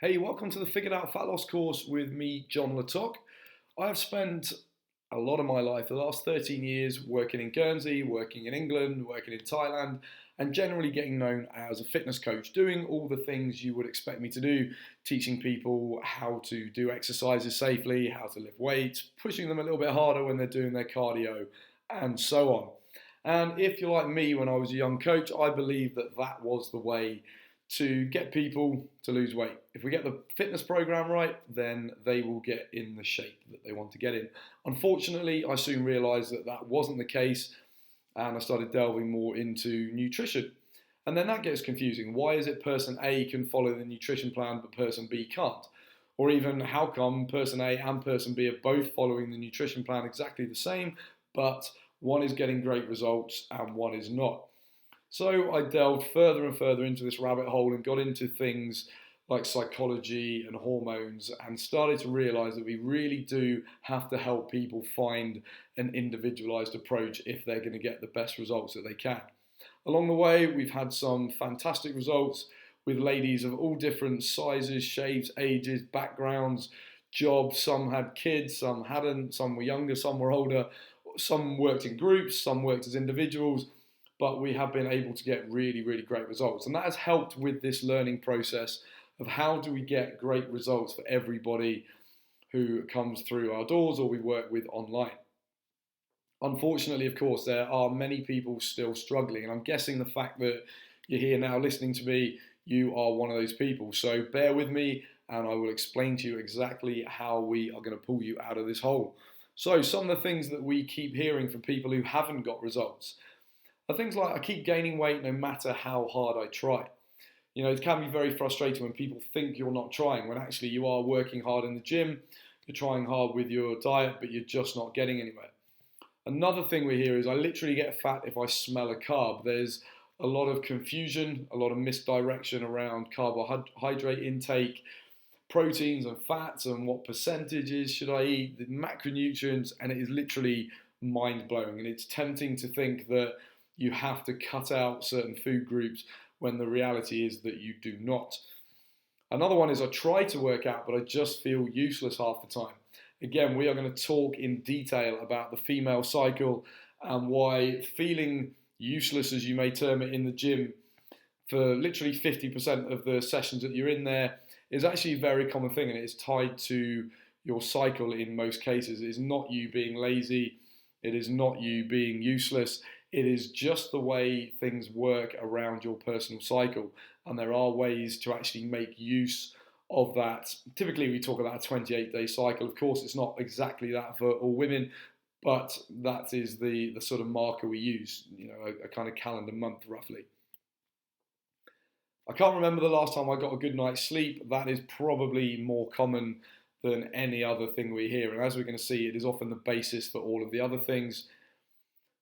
Hey, welcome to the Figured Out Fat Loss course with me, John Latok. I have spent a lot of my life, the last 13 years, working in Guernsey, working in England, working in Thailand, and generally getting known as a fitness coach, doing all the things you would expect me to do, teaching people how to do exercises safely, how to lift weights, pushing them a little bit harder when they're doing their cardio, and so on. And if you're like me when I was a young coach, I believe that that was the way to get people to lose weight. If we get the fitness program right, then they will get in the shape that they want to get in. Unfortunately, I soon realized that that wasn't the case, and I started delving more into nutrition. And then that gets confusing. Why is it person A can follow the nutrition plan but person B can't? Or even how come person A and person B are both following the nutrition plan exactly the same, but one is getting great results and one is not? So I delved further and further into this rabbit hole and got into things like psychology and hormones and started to realize that we really do have to help people find an individualized approach if they're going to get the best results that they can. Along the way, we've had some fantastic results with ladies of all different sizes, shapes, ages, backgrounds, jobs. Some had kids, some hadn't, some were younger, some were older, some worked in groups, some worked as individuals, but we have been able to get really, really great results. And that has helped with this learning process of how do we get great results for everybody who comes through our doors or we work with online. Unfortunately, of course, there are many people still struggling, and I'm guessing the fact that you're here now listening to me, you are one of those people. So bear with me, and I will explain to you exactly how we are going to pull you out of this hole. So some of the things that we keep hearing from people who haven't got results are things like, I keep gaining weight no matter how hard I try. You know, it can be very frustrating when people think you're not trying, when actually you are working hard in the gym, you're trying hard with your diet, but you're just not getting anywhere. Another thing we hear is, I literally get fat if I smell a carb. There's a lot of confusion, a lot of misdirection around carbohydrate intake, proteins and fats, and what percentages should I eat, the macronutrients, and it is literally mind-blowing. And it's tempting to think that you have to cut out certain food groups when the reality is that you do not. Another one is, I try to work out, but I just feel useless half the time. Again, we are going to talk in detail about the female cycle and why feeling useless, as you may term it, in the gym for literally 50% of the sessions that you're in there is actually a very common thing, and it is tied to your cycle in most cases. It is not you being lazy. It is not you being useless. It is just the way things work around your personal cycle. And there are ways to actually make use of that. Typically, we talk about a 28-day cycle. Of course, it's not exactly that for all women, but that is the sort of marker we use, you know, a kind of calendar month roughly. I can't remember the last time I got a good night's sleep. That is probably more common than any other thing we hear. And as we're going to see, it is often the basis for all of the other things.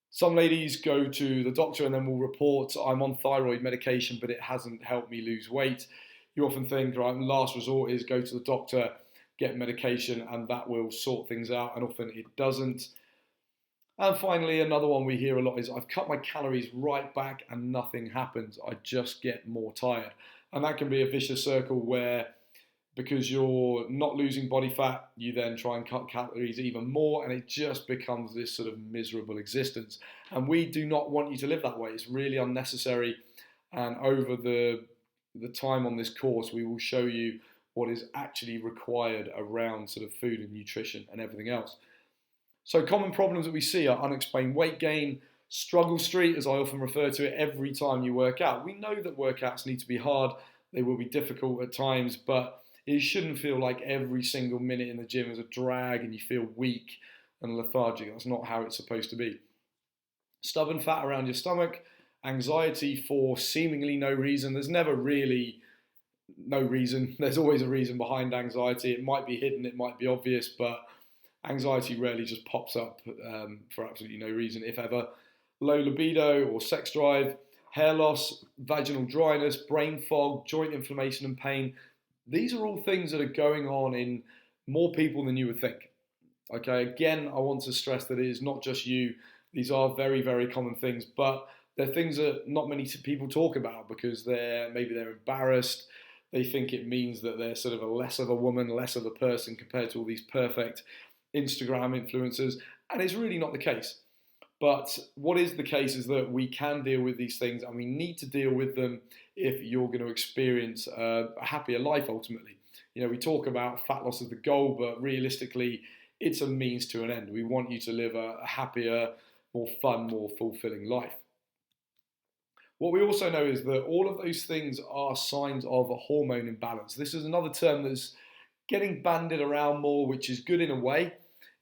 Some ladies go to the doctor and then will report, I'm on thyroid medication, but it hasn't helped me lose weight. You often think, right, last resort is go to the doctor, get medication, and that will sort things out, and often it doesn't. And finally, another one we hear a lot is, I've cut my calories right back and nothing happens. I just get more tired. And that can be a vicious circle where, because you're not losing body fat, you then try and cut calories even more, and it just becomes this sort of miserable existence. And we do not want you to live that way. It's really unnecessary. And over the time on this course, we will show you what is actually required around sort of food and nutrition and everything else. So common problems that we see are unexplained weight gain, struggle street, as I often refer to it, every time you work out. We know that workouts need to be hard. They will be difficult at times, but it shouldn't feel like every single minute in the gym is a drag and you feel weak and lethargic. That's not how it's supposed to be. Stubborn fat around your stomach, anxiety for seemingly no reason. There's never really no reason. There's always a reason behind anxiety. It might be hidden, it might be obvious, but anxiety rarely just pops up for absolutely no reason, if ever. Low libido or sex drive, hair loss, vaginal dryness, brain fog, joint inflammation and pain. These are all things that are going on in more people than you would think. Okay, again, I want to stress that it is not just you. These are very, very common things, but they're things that not many people talk about because maybe they're embarrassed, They think it means that they're sort of a less of a woman, less of a person compared to all these perfect Instagram influencers. And it's really not the case. But what is the case is that we can deal with these things, and we need to deal with them if you're going to experience a happier life ultimately. We talk about fat loss as the goal, but realistically, it's a means to an end. We want you to live a happier, more fun, more fulfilling life. What we also know is that all of those things are signs of a hormone imbalance. This is another term that's getting bandied around more, which is good in a way.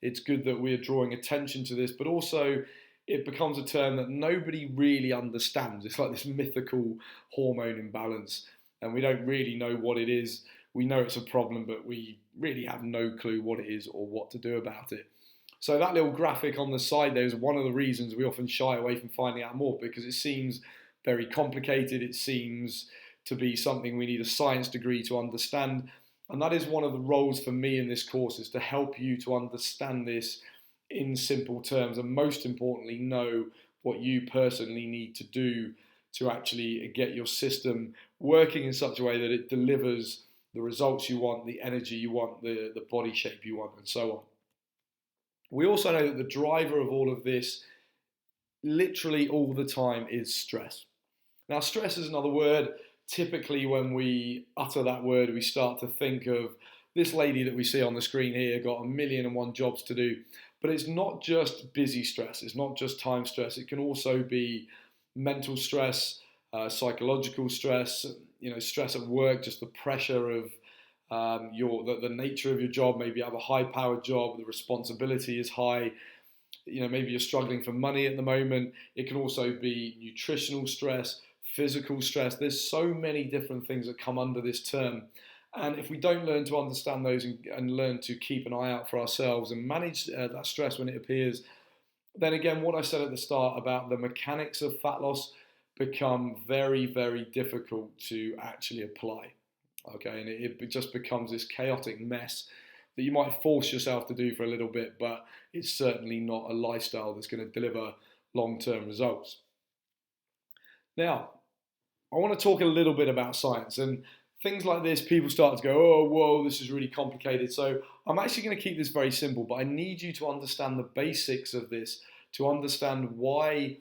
It's good that we're drawing attention to this, but also it becomes a term that nobody really understands. It's like this mythical hormone imbalance, and we don't really know what it is. We know it's a problem, but we really have no clue what it is or what to do about it. So that little graphic on the side there is one of the reasons we often shy away from finding out more, because it seems very complicated. It seems to be something we need a science degree to understand. And that is one of the roles for me in this course, is to help you to understand this in simple terms, and most importantly, know what you personally need to do to actually get your system working in such a way that it delivers the results you want, the energy you want, the body shape you want, and so on. We also know that the driver of all of this, literally all the time, is stress. Now, stress is another word. Typically, when we utter that word, we start to think of this lady that we see on the screen here, got 1,000,001 jobs to do. But it's not just busy stress. It's not just time stress. It can also be mental stress, psychological stress, stress at work, just the pressure of the nature of your job. Maybe you have a high-powered job, the responsibility is high. Maybe you're struggling for money at the moment. It can also be nutritional stress, physical stress. There's so many different things that come under this term. And if we don't learn to understand those and learn to keep an eye out for ourselves and manage that stress when it appears, then again, what I said at the start about the mechanics of fat loss become very, very difficult to actually apply. Okay, and it just becomes this chaotic mess that you might force yourself to do for a little bit, but it's certainly not a lifestyle that's going to deliver long-term results. Now, I want to talk a little bit about science, and things like this, people start to go, oh, whoa, this is really complicated. So I'm actually going to keep this very simple, but I need you to understand the basics of this, to understand why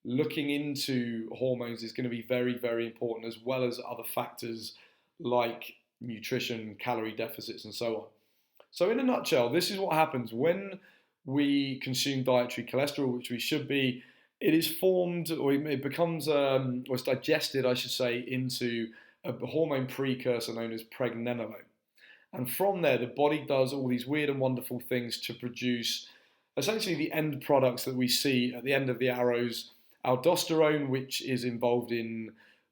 looking into hormones is going to be very, very important, as well as other factors like nutrition, calorie deficits, and so on. So in a nutshell, this is what happens when we consume dietary cholesterol, which we should be. It is formed, or it becomes, or it's digested, I should say, into a hormone precursor known as pregnenolone. And from there, the body does all these weird and wonderful things to produce essentially the end products that we see at the end of the arrows. Aldosterone, which is involved in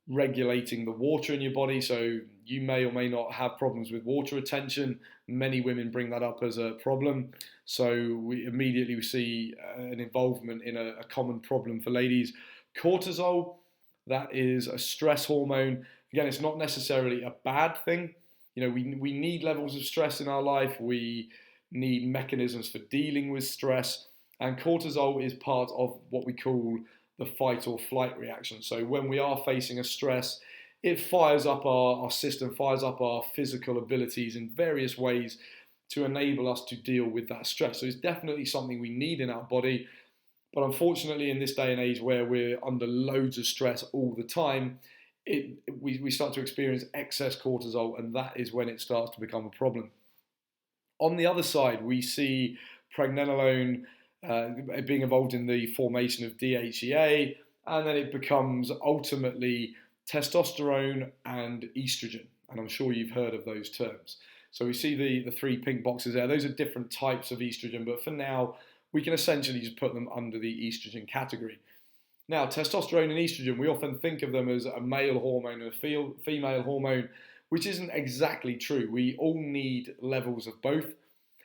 regulating the water in your body. So you may or may not have problems with water retention. Many women bring that up as a problem. So we immediately see an involvement in a common problem for ladies. Cortisol, that is a stress hormone. Again, it's not necessarily a bad thing. We need levels of stress in our life. We need mechanisms for dealing with stress. And cortisol is part of what we call the fight or flight reaction. So when we are facing a stress, it fires up our system, fires up our physical abilities in various ways to enable us to deal with that stress. So it's definitely something we need in our body. But unfortunately, in this day and age where we're under loads of stress all the time, we start to experience excess cortisol, and that is when it starts to become a problem. On the other side, we see pregnenolone being involved in the formation of DHEA, and then it becomes ultimately testosterone and estrogen. And I'm sure you've heard of those terms. So we see the three pink boxes there. Those are different types of estrogen, but for now, we can essentially just put them under the estrogen category. Now, testosterone and estrogen, we often think of them as a male hormone and a female hormone, which isn't exactly true. We all need levels of both,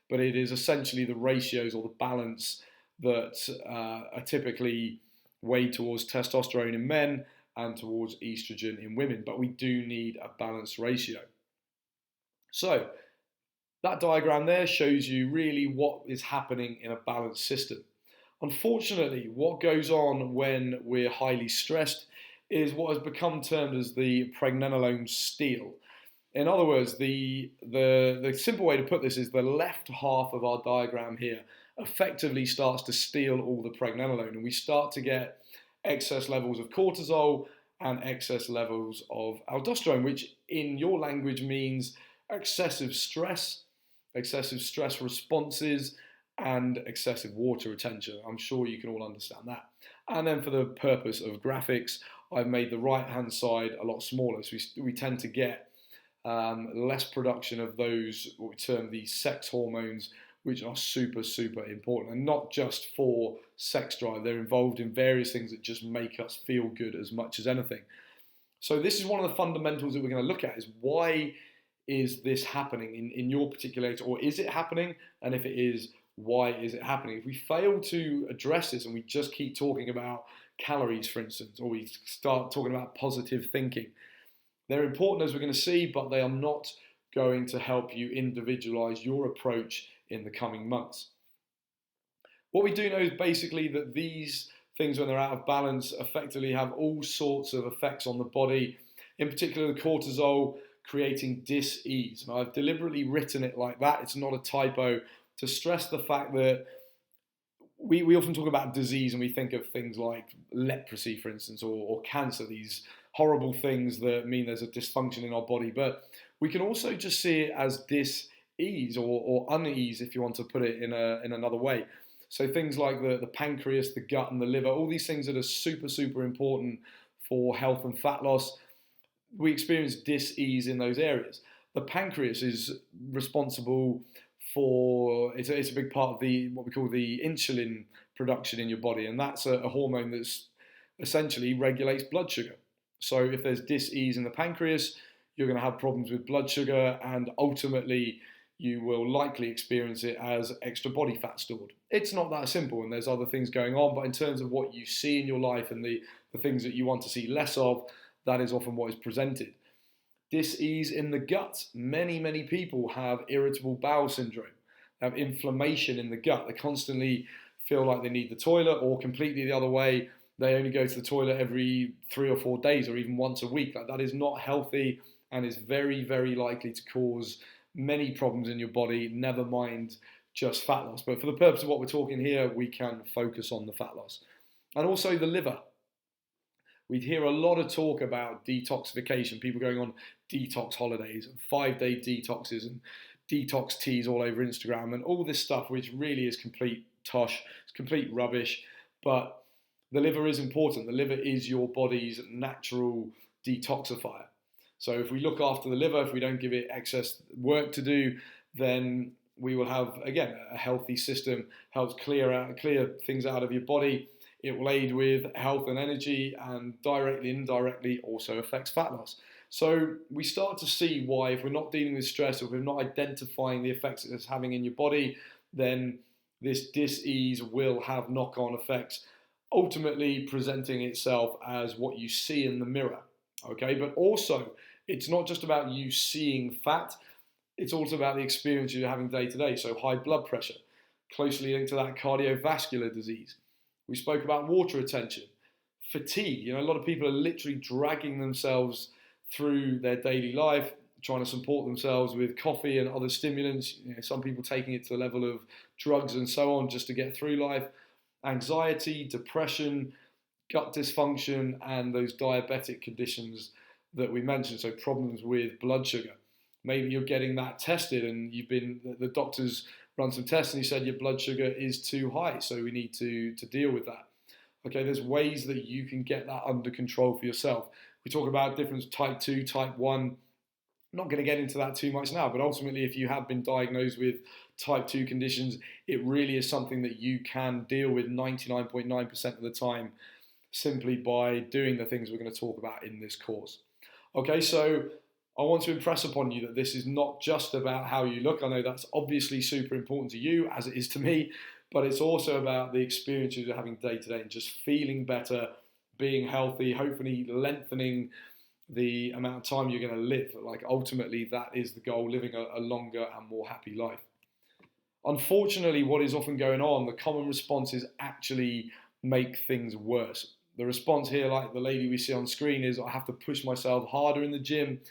but it is essentially the ratios or the balance that are typically weighed towards testosterone in men and towards estrogen in women, but we do need a balanced ratio. So that diagram there shows you really what is happening in a balanced system. Unfortunately, what goes on when we're highly stressed is what has become termed as the pregnenolone steal. In other words, the simple way to put this is the left half of our diagram here effectively starts to steal all the pregnenolone, and we start to get excess levels of cortisol and excess levels of aldosterone, which in your language means excessive stress responses, and excessive water retention. I'm sure you can all understand that. And then for the purpose of graphics, I've made the right-hand side a lot smaller. So we tend to get less production of those, what we term the sex hormones, which are super, super important. And not just for sex drive. They're involved in various things that just make us feel good as much as anything. So this is one of the fundamentals that we're going to look at, is why is this happening in your particular age, or is it happening? And if it is, why is it happening? If we fail to address this and we just keep talking about calories, for instance, or we start talking about positive thinking, they're important, as we're going to see, but they are not going to help you individualize your approach in the coming months. What we do know is basically that these things, when they're out of balance, effectively have all sorts of effects on the body, in particular the cortisol creating dis-ease. And I've deliberately written it like that, it's not a typo, to stress the fact that we often talk about disease and we think of things like leprosy, for instance, or cancer, these horrible things that mean there's a dysfunction in our body. But we can also just see it as dis-ease or unease, if you want to put it in another way. So things like the pancreas, the gut, and the liver, all these things that are super, super important for health and fat loss, we experience dis-ease in those areas. The pancreas is responsible for, it's a big part of what we call the insulin production in your body, and that's a hormone that's essentially regulates blood sugar. So if there's dis-ease in the pancreas, you're going to have problems with blood sugar, and ultimately you will likely experience it as extra body fat stored. It's not that simple, and there's other things going on, but in terms of what you see in your life and the things that you want to see less of, that is often what is presented. Dis-ease in the gut. Many, many people have irritable bowel syndrome. They have inflammation in the gut. They constantly feel like they need the toilet, or completely the other way, they only go to the toilet every 3 or 4 days, or even once a week. Like, that is not healthy and is very, very likely to cause many problems in your body, never mind just fat loss. But for the purpose of what we're talking here, we can focus on the fat loss. And also the liver. We hear a lot of talk about detoxification, people going on detox holidays and 5-day detoxes and detox teas all over Instagram and all this stuff, which really is complete tosh, it's complete rubbish. But the liver is important. The liver is your body's natural detoxifier. So if we look after the liver, if we don't give it excess work to do, then we will have, again, a healthy system, helps clear things out of your body. It will aid with health and energy, and directly and indirectly also affects fat loss. So we start to see why, if we're not dealing with stress, or if we're not identifying the effects it's having in your body, then this dis-ease will have knock-on effects, ultimately presenting itself as what you see in the mirror. Okay, but also it's not just about you seeing fat, it's also about the experience you're having day to day. So high blood pressure, closely linked to that cardiovascular disease. We spoke about water retention, fatigue. A lot of people are literally dragging themselves through their daily life, trying to support themselves with coffee and other stimulants. Some people taking it to the level of drugs and so on just to get through life. Anxiety, depression, gut dysfunction, and those diabetic conditions that we mentioned. So problems with blood sugar. Maybe you're getting that tested and the doctors run some tests and he said your blood sugar is too high, so we need to deal with that. Okay, there's ways that you can get that under control for yourself. We talk about difference type 2, type 1. I'm not going to get into that too much now, but ultimately if you have been diagnosed with type 2 conditions, it really is something that you can deal with 99.9% of the time simply by doing the things we're going to talk about in this course. Okay, so I want to impress upon you that this is not just about how you look. I know that's obviously super important to you, as it is to me, but it's also about the experiences you're having day to day and just feeling better, being healthy, hopefully lengthening the amount of time you're going to live. Like, ultimately, that is the goal, living a longer and more happy life. Unfortunately, what is often going on, the common responses actually make things worse. The response here, like the lady we see on screen, is I have to push myself harder in the gym,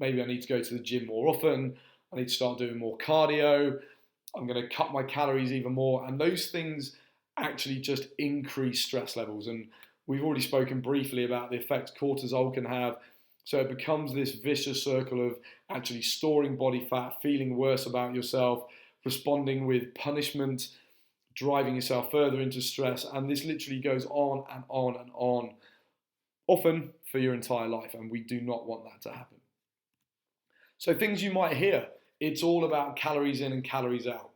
maybe I need to go to the gym more often, I need to start doing more cardio, I'm going to cut my calories even more. And those things actually just increase stress levels. And we've already spoken briefly about the effects cortisol can have. So it becomes this vicious circle of actually storing body fat, feeling worse about yourself, responding with punishment, driving yourself further into stress. And this literally goes on and on and on, often for your entire life. And we do not want that to happen. So things you might hear, it's all about calories in and calories out.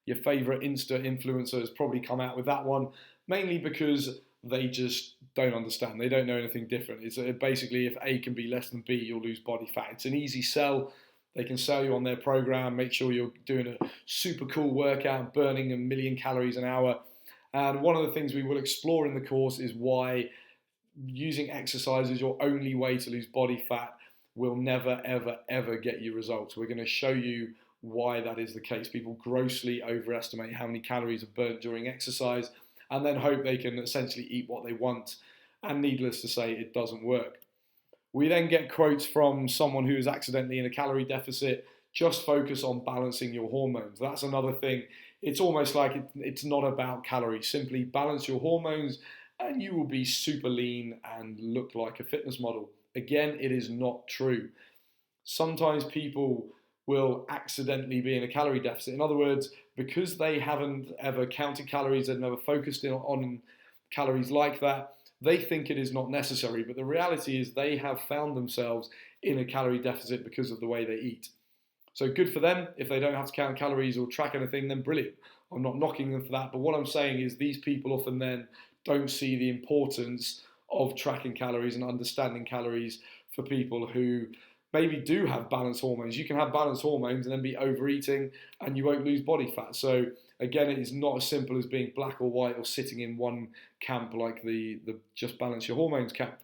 Your favorite Insta influencer has probably come out with that one, mainly because they just don't understand. They don't know anything different. It's basically, if A can be less than B, you'll lose body fat. It's an easy sell. They can sell you on their program, make sure you're doing a super cool workout, burning 1,000,000 calories an hour. And one of the things we will explore in the course is why using exercise as your only way to lose body fat will never, ever, ever get you results. We're going to show you why that is the case. People grossly overestimate how many calories are burnt during exercise and then hope they can essentially eat what they want. And needless to say, it doesn't work. We then get quotes from someone who is accidentally in a calorie deficit, just focus on balancing your hormones. That's another thing. It's almost like it's not about calories. Simply balance your hormones and you will be super lean and look like a fitness model. Again, it is not true. Sometimes people will accidentally be in a calorie deficit. In other words, because they haven't ever counted calories, they've never focused on calories like that, they think it is not necessary. But the reality is they have found themselves in a calorie deficit because of the way they eat. So good for them. If they don't have to count calories or track anything, then brilliant. I'm not knocking them for that. But what I'm saying is these people often then don't see the importance of tracking calories and understanding calories for people who maybe do have balanced hormones. You can have balanced hormones and then be overeating and you won't lose body fat. So again, it is not as simple as being black or white or sitting in one camp like the just balance your hormones camp.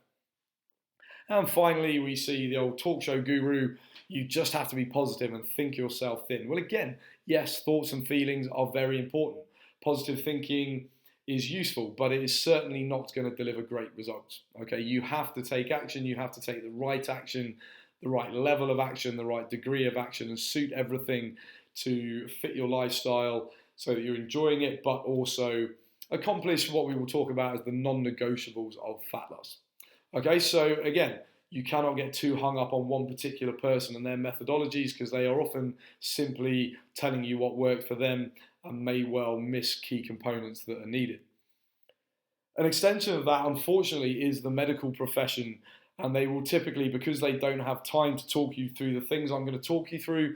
And finally, we see the old talk show guru, you just have to be positive and think yourself thin. Well, again, yes, thoughts and feelings are very important. Positive thinking is useful, but it is certainly not going to deliver great results. Okay, you have to take action, you have to take the right action, the right level of action, the right degree of action, and suit everything to fit your lifestyle so that you're enjoying it, but also accomplish what we will talk about as the non-negotiables of fat loss. Okay, so again, you cannot get too hung up on one particular person and their methodologies because they are often simply telling you what worked for them and may well miss key components that are needed. An extension of that, unfortunately, is the medical profession. And they will typically, because they don't have time to talk you through the things I'm going to talk you through,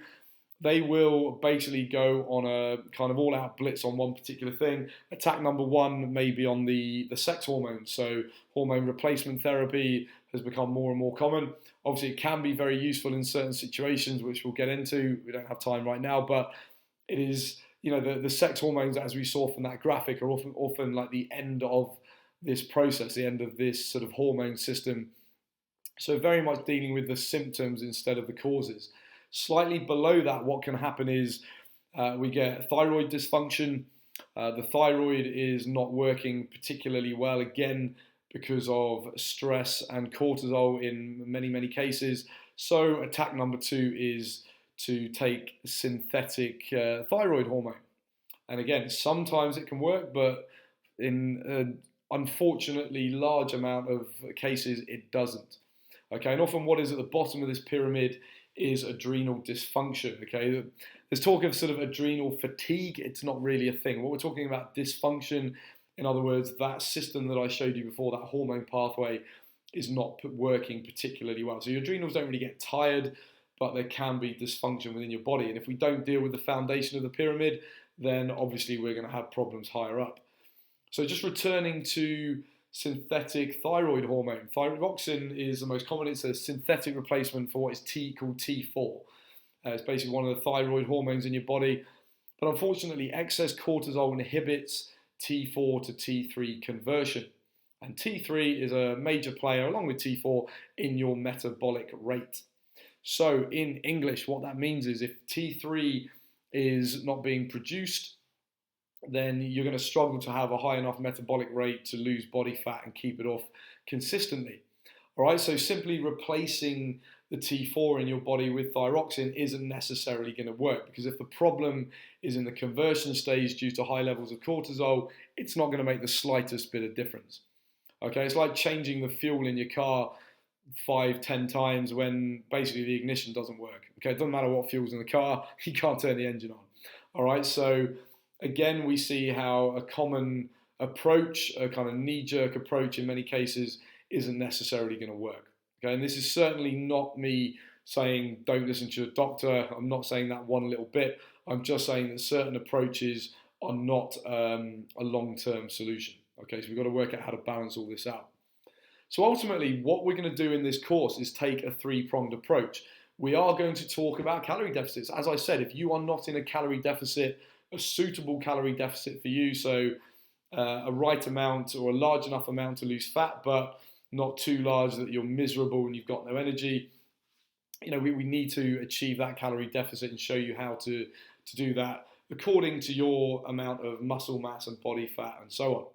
they will basically go on a kind of all-out blitz on one particular thing. Attack number one may be on the sex hormones. So hormone replacement therapy has become more and more common. Obviously, it can be very useful in certain situations, which we'll get into. We don't have time right now, but it is, the sex hormones, as we saw from that graphic, are often like the end of this process, the end of this sort of hormone system. So very much dealing with the symptoms instead of the causes. Slightly below that, what can happen is we get thyroid dysfunction. The thyroid is not working particularly well, again, because of stress and cortisol in many, many cases. So attack number two is to take synthetic thyroid hormone. And again, sometimes it can work, but in an unfortunately large amount of cases, it doesn't. Okay, and often what is at the bottom of this pyramid is adrenal dysfunction. Okay, there's talk of sort of adrenal fatigue. It's not really a thing. What we're talking about dysfunction, in other words, that system that I showed you before, that hormone pathway, is not working particularly well. So your adrenals don't really get tired, but there can be dysfunction within your body. And if we don't deal with the foundation of the pyramid, then obviously we're going to have problems higher up. So just returning to synthetic thyroid hormone. Thyroxine is the most common. It's a synthetic replacement for what is called T4. It's basically one of the thyroid hormones in your body. But unfortunately, excess cortisol inhibits T4 to T3 conversion. And T3 is a major player, along with T4, in your metabolic rate. So in English, what that means is if T3 is not being produced, then you're going to struggle to have a high enough metabolic rate to lose body fat and keep it off consistently. All right, so simply replacing the T4 in your body with thyroxine isn't necessarily going to work, because if the problem is in the conversion stage due to high levels of cortisol, it's not going to make the slightest bit of difference. Okay, it's like changing the fuel in your car 5, 10 times when basically the ignition doesn't work. Okay, it doesn't matter what fuel's in the car, you can't turn the engine on. All right, so again, we see how a common approach, a kind of knee-jerk approach in many cases, isn't necessarily going to work. Okay, and this is certainly not me saying don't listen to your doctor. I'm not saying that one little bit. I'm just saying that certain approaches are not a long-term solution. Okay, so we've got to work out how to balance all this out. So ultimately, what we're going to do in this course is take a three-pronged approach. We are going to talk about calorie deficits. As I said, if you are not in a calorie deficit, a suitable calorie deficit for you, so a right amount or a large enough amount to lose fat, but not too large that you're miserable and you've got no energy. We need to achieve that calorie deficit and show you how to do that according to your amount of muscle mass and body fat and so on.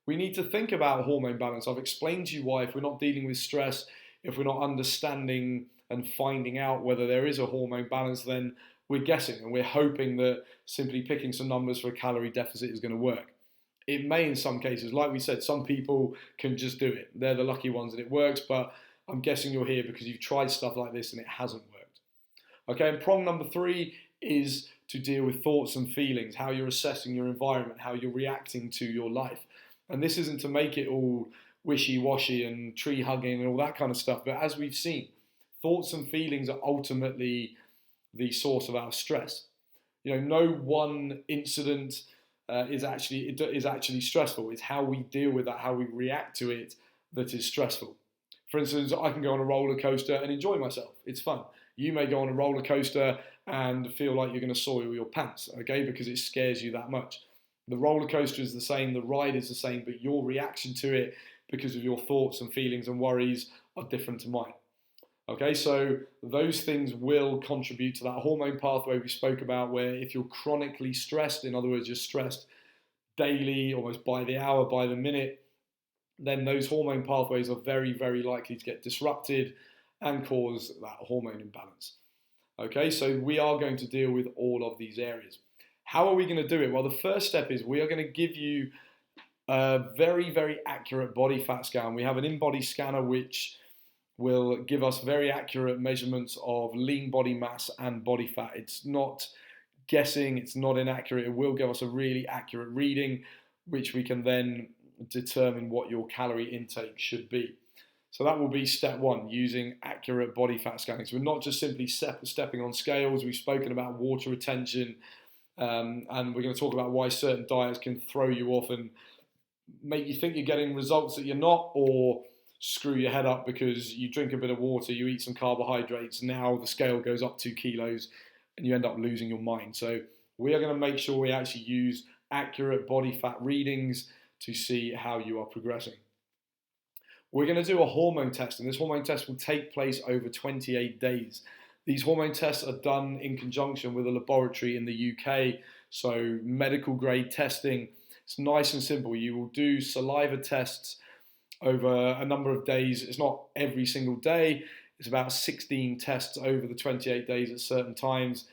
We need to think about hormone balance. I've explained to you why. If we're not dealing with stress, if we're not understanding and finding out whether there is a hormone balance, then we're guessing and we're hoping that simply picking some numbers for a calorie deficit is going to work. It may in some cases, like we said, some people can just do it. They're the lucky ones and it works, but I'm guessing you're here because you've tried stuff like this and it hasn't worked. Okay, and prong number 3 is to deal with thoughts and feelings, how you're assessing your environment, how you're reacting to your life. And this isn't to make it all wishy-washy and tree hugging and all that kind of stuff, but as we've seen, thoughts and feelings are ultimately the source of our stress. No one incident is actually stressful. It's how we deal with that, how we react to it, that is stressful. For instance, I can go on a roller coaster and enjoy myself. It's fun. You may go on a roller coaster and feel like you're going to soil your pants, okay, because it scares you that much. The roller coaster is the same, the ride is the same, but your reaction to it because of your thoughts and feelings and worries are different to mine. Okay, so those things will contribute to that hormone pathway we spoke about, where if you're chronically stressed, in other words, you're stressed daily, almost by the hour, by the minute, then those hormone pathways are very, very likely to get disrupted and cause that hormone imbalance. Okay, so we are going to deal with all of these areas. How are we going to do it? Well, the first step is we are going to give you a very, very accurate body fat scan. We have an in-body scanner which will give us very accurate measurements of lean body mass and body fat. It's not guessing, it's not inaccurate. It will give us a really accurate reading, which we can then determine what your calorie intake should be. So that will be step 1, using accurate body fat scanning. So we're not just simply stepping on scales. We've spoken about water retention, and we're going to talk about why certain diets can throw you off and make you think you're getting results that you're not, or screw your head up because you drink a bit of water, you eat some carbohydrates, now the scale goes up 2 kilos and you end up losing your mind. So we are going to make sure we actually use accurate body fat readings to see how you are progressing. We're going to do a hormone test, and this hormone test will take place over 28 days. These hormone tests are done in conjunction with a laboratory in the UK, so medical grade testing. It's nice and simple. You will do saliva tests over a number of days. It's not every single day. It's about 16 tests over the 28 days at certain times.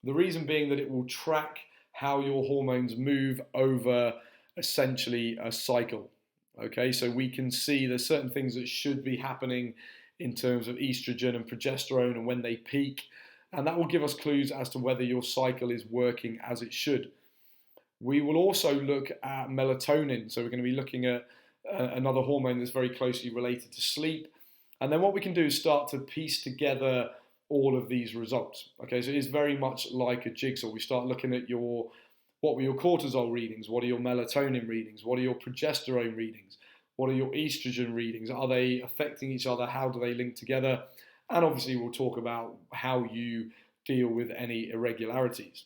The reason being that it will track how your hormones move over essentially a cycle. Okay, so we can see there's certain things that should be happening in terms of estrogen and progesterone and when they peak, and that will give us clues as to whether your cycle is working as it should. We will also look at melatonin, so we're going to be looking at another hormone that's very closely related to sleep, and then what we can do is start to piece together all of these results. Okay, so it is very much like a jigsaw. We start looking at what were your cortisol readings, what are your melatonin readings, what are your progesterone readings, what are your estrogen readings, are they affecting each other, how do they link together, and obviously we'll talk about how you deal with any irregularities.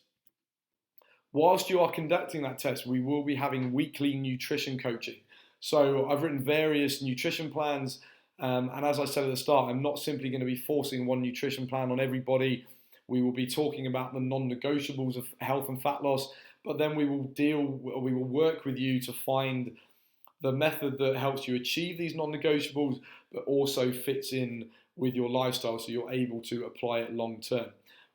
Whilst you are conducting that test, we will be having weekly nutrition coaching. So I've written various nutrition plans, and as I said at the start, I'm not simply going to be forcing one nutrition plan on everybody. We will be talking about the non-negotiables of health and fat loss, but then we will work with you to find the method that helps you achieve these non-negotiables, but also fits in with your lifestyle so you're able to apply it long term.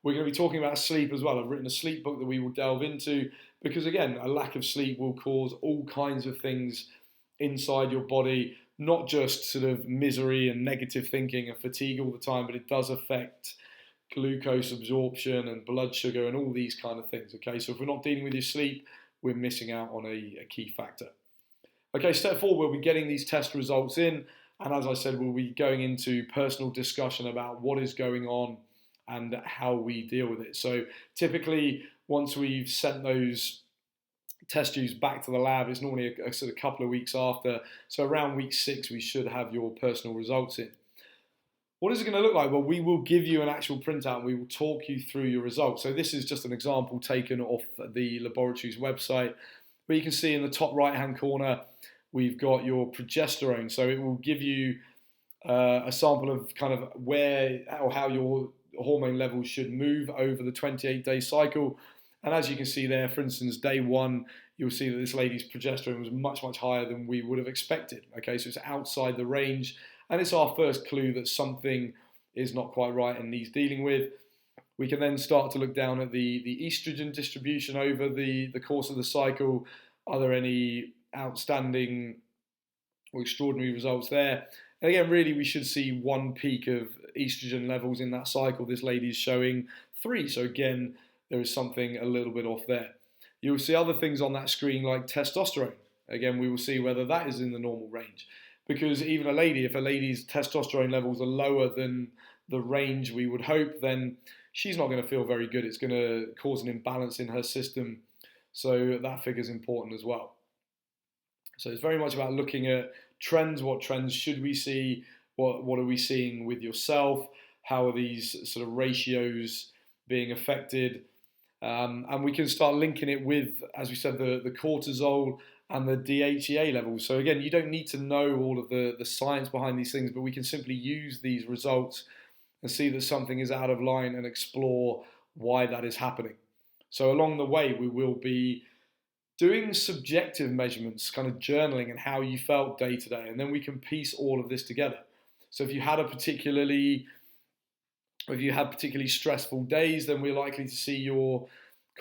We're going to be talking about sleep as well. I've written a sleep book that we will delve into because, again, a lack of sleep will cause all kinds of things inside your body, not just sort of misery and negative thinking and fatigue all the time, but it does affect glucose absorption and blood sugar and all these kind of things. Okay, so if we're not dealing with your sleep, we're missing out on a key factor. Okay, step 4, we'll be getting these test results in, and as I said, we'll be going into personal discussion about what is going on and how we deal with it. So typically, once we've sent those test tubes back to the lab, it's normally a sort of couple of weeks after. So around week 6, we should have your personal results in. What is it going to look like? Well, we will give you an actual printout and we will talk you through your results. So this is just an example taken off the laboratory's website, where you can see in the top right-hand corner, we've got your progesterone. So it will give you a sample of kind of where or how your hormone levels should move over the 28-day cycle. And as you can see there, for instance, day 1, you'll see that this lady's progesterone was much, much higher than we would have expected. Okay, so it's outside the range. And it's our first clue that something is not quite right and needs dealing with. We can then start to look down at the estrogen distribution over the course of the cycle. Are there any outstanding or extraordinary results there? And again, really, we should see one peak of estrogen levels in that cycle. This lady is showing 3. So again, there is something a little bit off there. You'll see other things on that screen like testosterone. Again, we will see whether that is in the normal range. Because even if a lady's testosterone levels are lower than the range we would hope, then she's not going to feel very good. It's going to cause an imbalance in her system. So that figure is important as well. So it's very much about looking at trends. What trends should we see? What are we seeing with yourself? How are these sort of ratios being affected? And we can start linking it with, as we said, the cortisol and the DHEA levels. So again, you don't need to know all of the science behind these things, but we can simply use these results and see that something is out of line and explore why that is happening. So along the way, we will be doing subjective measurements, kind of journaling and how you felt day to day, and then we can piece all of this together. So if you had particularly stressful days, then we're likely to see your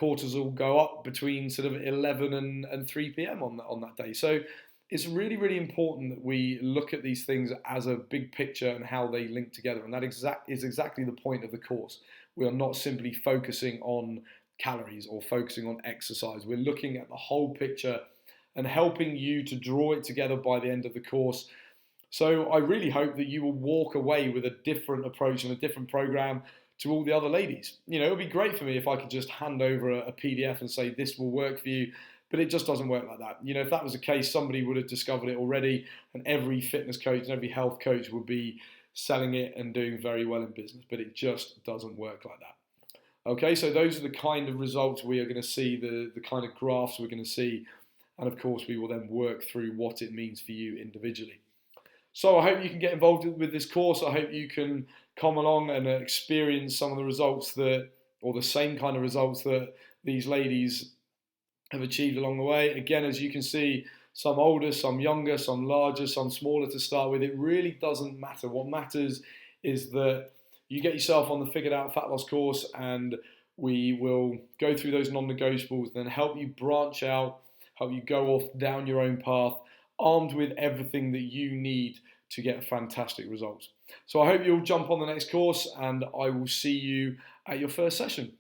cortisol go up between sort of 11 and 3 p.m. on that day. So it's really, really important that we look at these things as a big picture and how they link together. And that is exactly the point of the course. We are not simply focusing on calories or focusing on exercise. We're looking at the whole picture and helping you to draw it together by the end of the course. So I really hope that you will walk away with a different approach and a different program to all the other ladies. You know, it would be great for me if I could just hand over a PDF and say this will work for you, but it just doesn't work like that. You know, if that was the case, somebody would have discovered it already, and every fitness coach and every health coach would be selling it and doing very well in business, but it just doesn't work like that. Okay, so those are the kind of results we are going to see, the kind of graphs we're going to see, and of course we will then work through what it means for you individually. So I hope you can get involved with this course. I hope you can come along and experience some of the results or the same kind of results that these ladies have achieved along the way. Again, as you can see, some older, some younger, some larger, some smaller to start with. It really doesn't matter. What matters is that you get yourself on the Figured Out Fat Loss course, and we will go through those non-negotiables, then help you branch out, help you go off down your own path, armed with everything that you need to get fantastic results. So I hope you'll jump on the next course, and I will see you at your first session.